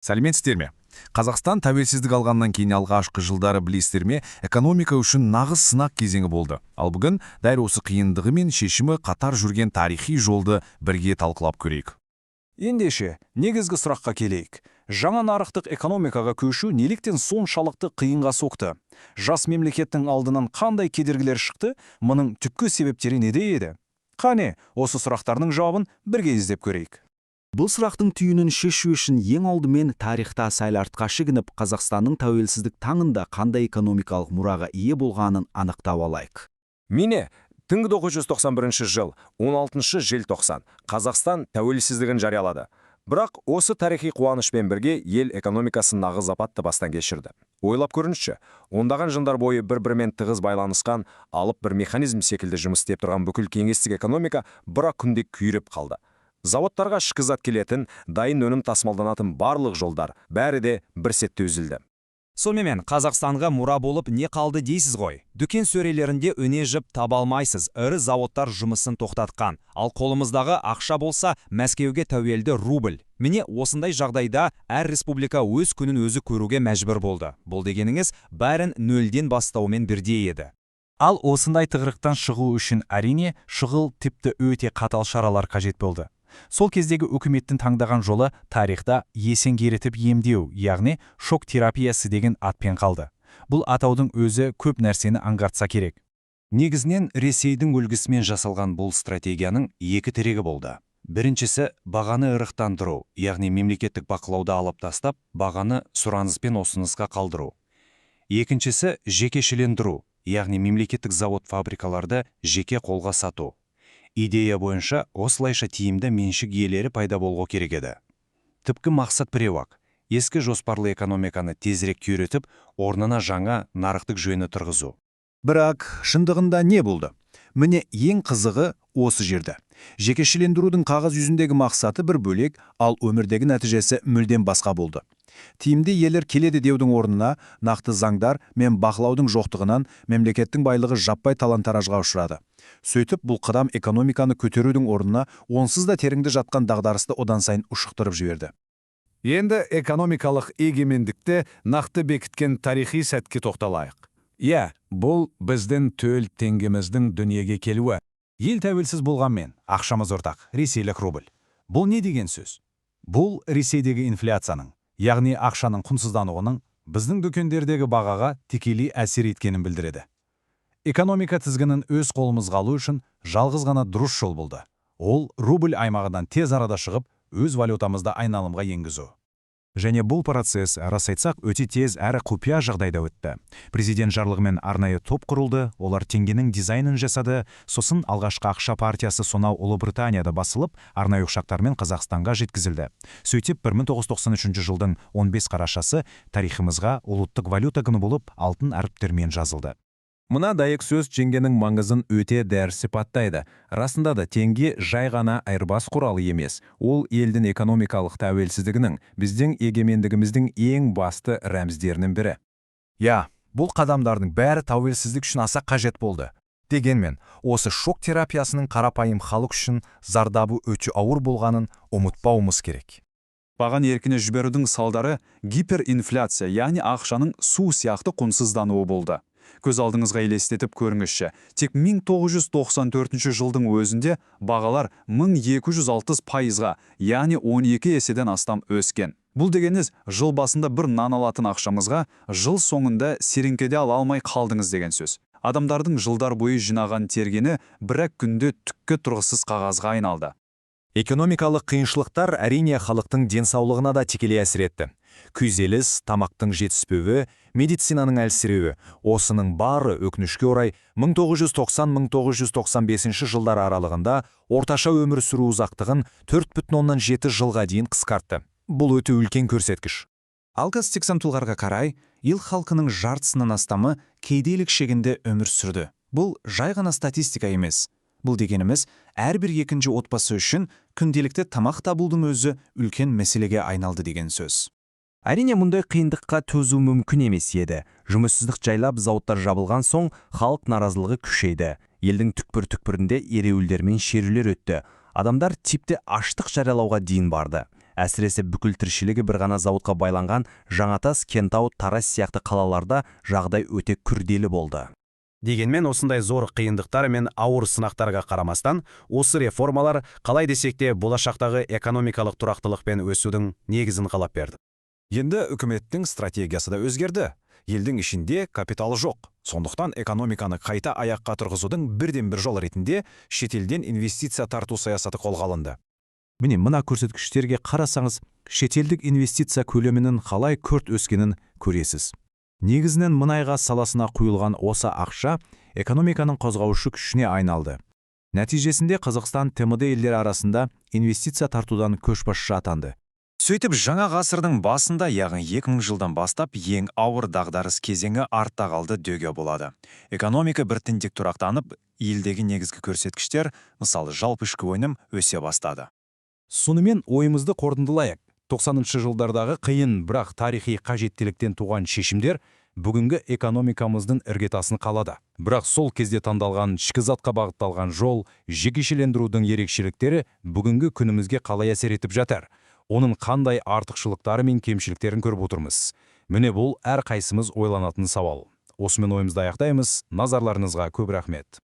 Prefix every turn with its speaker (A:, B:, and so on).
A: Сәлеметсіздер ме? Қазақстан тәуелсіздік алғаннан кейін алғашқы жылдары білесіздер ме, экономика үшін нағыз сынақ кезеңі болды. Ал бүгін дәл осы қиындығы мен шешімі қатар жүрген тарихи жолды бірге талқылап көрейік.
B: Ендеше, негізгі сұраққа келейік. Жаңа нарықтық экономикаға көшу неліктен соншалықты қиынға соқты? Жас мемлекеттің алдынан қандай кедергілер шықты? Мұның түпкі себептері неде еді? Қане, осы сұрақтардың жауабын бірге іздеп көрейік.
C: Бұл сұрақтың түйінін шешу үшін ең алдымен тарихта сәл артқа шегініп, Қазақстанның тәуелсіздік таңында қандай экономикалық мұраға ие болғанын анықтап алайық.
D: Міне, 1991 жыл 16 желтоқсан Қазақстан тәуелсіздігін жариялады. Бірақ осы тарихи қуанышпен бірге ел экономикасын нағыз апатты бастан кешірді. Ойлап көріңізші, ондаған жылдар бойы бір-бірімен тығыз байланысқан, алып бір механизм секілді жұмыс істеп тұрған бүкіл кеңестік экономика бір-ақ күнде күйреп қалды. Заводтарға шикізат келетін, дайын өнім тасымалданатын барлық жолдар бәрі де бір сәтте үзілді.
E: Сонымен Қазақстанға мұра болып не қалды дейсіз ғой? Дүкен сөрелерінде өне жіп таба алмайсыз, ірі заводтар жұмысын тоқтатқан. Ал қолымыздағы ақша болса, Мәскеуге тәуелді рубль. Міне осындай жағдайда әр республика өз күнін өзі көруге мәжбүр болды. Бұл дегеніңіз бәрін нөлден бастаумен бірдей еді.
F: Ал осындай тығырықтан шығу үшін әрине шұғыл тіпті өте қатал шаралар қажет болды. Сол кездегі үкіметтің таңдаған жолы тарихта есеңгеретіп емдеу, яғни шок терапиясы деген атпен қалды. Бұл атаудың өзі көп нәрсені аңғартса керек.
B: Негізінен Ресейдің үлгісімен жасалған бұл стратегияның екі тірегі болды. Біріншісі бағаны ырықтандыру, яғни мемлекеттік бақылауды алып тастап, бағаны сұраныс пен ұсынысқа қалдыру. Екіншісі жекешелендіру, яғни мемлекеттік завод-фабрикаларды жеке қолға сату. Идея бойынша осылайша тиімді меншік иелері пайда болуы керек еді. Түпкі мақсат біреу-ақ. Ескі жоспарлы экономиканы тезірек күйретіп, орнына жаңа нарықтық жүйені тұрғызу.
C: Бірақ шындығында не болды? Міне ең қызығы осы жерде. Жекешелендірудің қағаз жүзіндегі мақсаты бір бөлек, ал өмірдегі нәтижесі мүлдем басқа болды. Тиімді иелер келеді деудің орнына нақты заңдар мен бақылаудың жоқтығынан мемлекеттің байлығы жаппай талан-таражға ұшырады. Сөйтіп бұл қадам экономиканы көтерудің орнына онсыз да тереңде жатқан дағдарысты одан сайын ушықтырып жіберді.
A: Енді экономикалық егемендікті нақты бекіткен тарихи сәтке тоқталайық.
B: Бұл біздің төл теңгеміздің дүниеге келуі.
F: Ел тәуелсіз болғанмен, ақшамыз ортақ, ресейлік рубль. Бұл не деген сөз? Бұл Ресейдегі инфляцияның, яғни ақшаның құнсыздануының біздің дүкендердегі бағаға тікелей әсер еткенін білдіреді. Экономика тізгінін өз қолымызға алу үшін жалғыз ғана дұрыс жол болды. Ол рубль аймағынан тез арада шығып, өз валютамызды айналымға енгізу. Және бұл процесс, рас айтсақ, өте тез әрі құпия жағдайда өтті. Президент жарлығымен арнайы топ құрылды, олар теңгенің дизайнын жасады, сосын алғашқы ақша партиясы сонау Ұлыбританияда басылып, арнайы ұшақтармен Қазақстанға жеткізілді. Сөйтіп 1993 жылдың 15 қарашасы тарихымызға ұлттық валюта күні болып алтын әріптермен жазылды.
D: Мына дайық сөз теңгенің маңызын өте дәр сипаттайды. Расында да теңге жай ғана айырбас құралы емес. Ол елдің экономикалық тәуелсіздігінің, біздің егемендігіміздің ең басты рәміздерінің бірі.
A: Бұл қадамдардың бәрі тәуелсіздік үшін аса қажет болды. Дегенмен, осы шок терапиясының қарапайым халық үшін зардабы өте ауыр болғанын ұмытпауымыз керек.
B: Бағаны еркіне жіберудің салдары гиперинфляция, яғни ақшаның су сияқты құнсыздануы болды. Көз алдыңызға елестетіп көріңізші. Тек 1994 жылдың өзінде бағалар 1260%-ға, яғни 12 еседен астам өскен. Бұл дегеніңіз, жыл басында бір нан алатын ақшамызға жыл соңында сереңкеде ала алмай қалдыңыз деген сөз. Адамдардың жылдар бойы жинаған тергені бір-ақ күнде түкке тұрғысыз қағазға айналды.
E: Экономикалық қиыншылықтар әрине халықтың денсаулығына да тікелей әсер етті. Күйзеліс, тамақтың жетіспеуі, медицинаның әлсіреуі, осының бары өкінішке орай 1990-1995 жылдар аралығында орташа өмір сүру ұзақтығын 4,7 жылға дейін қысқартты. Бұл өте үлкен көрсеткіш.
B: Ал қазір тұлғарға қарай, ел халқының жартысынан астамы кедейлік шегінде өмір сүрді. Бұл жай ғана статистика емес. Бұл дегеніміз, әрбір екінші отбасы үшін күнделікті тамақ табудың өзі үлкен мәселеге айналды деген сөз.
E: Әрине мұндай қиындыққа төзу мүмкін емес еді. Жұмыссыздық жайлап зауыттар жабылған соң халық наразылығы күшейді. Елдің түкпір-түкпірінде ереуілдер мен шерулер өтті. Адамдар типті аштық жариялауға дейін барды. әсіресе бүкіл тіршілігі бір ғана зауытқа байланған Жаңатас, Кентау, Тараз сияқты қалаларда жағдай өте күрделі болды.
F: Дегенмен осындай зор қиындықтар мен ауыр сынақтарға қарамастан, осы реформалар қалай десек те болашақтағы экономикалық тұрақтылық пен өсудің негізін қалап берді.
B: Енді үкіметтің стратегиясы да өзгерді. Елдің ішінде капитал жоқ. Сондықтан экономиканы қайта аяққа тұрғызудың бірден бір жол ретінде шетелден инвестиция тарту саясаты қолға алынды.
C: Міне мына көрсеткіштерге қарасаңыз, шетелдік инвестиция көлемінің қалай күрт өскенін көресіз. Негізінен мұнайға саласына құйылған осы ақша экономиканың қозғаушы күшіне айналды. Нәтижесінде Қазақстан ТМД елдері арасында инвестиция тартудан көшбасшы атанды.
B: Сөйтіп, жаңа ғасырдың басында, яғни 2000 жылдан бастап, ең ауыр дағдарыс кезеңі артта қалды деуге болады. Экономика біртіндеп тұрақтанып, елдегі негізгі көрсеткіштер, мысалы жалпы ішкі өнім, өсе бастады.
C: Сонымен ойымызды қорытындылайық. 90-шы жылдардағы қиын, бірақ тарихи қажеттіліктен туған шешімдер бүгінгі экономикамыздың іргетасын қалады. Бірақ сол кезде таңдалған ішкі затқа бағытталған жол, жекешелендірудің ерекшеліктері бүгінгі күнімізге қалай әсер етіп жатыр? Оның қандай артықшылықтары мен кемшіліктерін көріп отырмыз. Міне бұл әрқайсымыз ойланатын сауал. Осымен ойымызды аяқтаймыз. Назарларыңызға көп рахмет.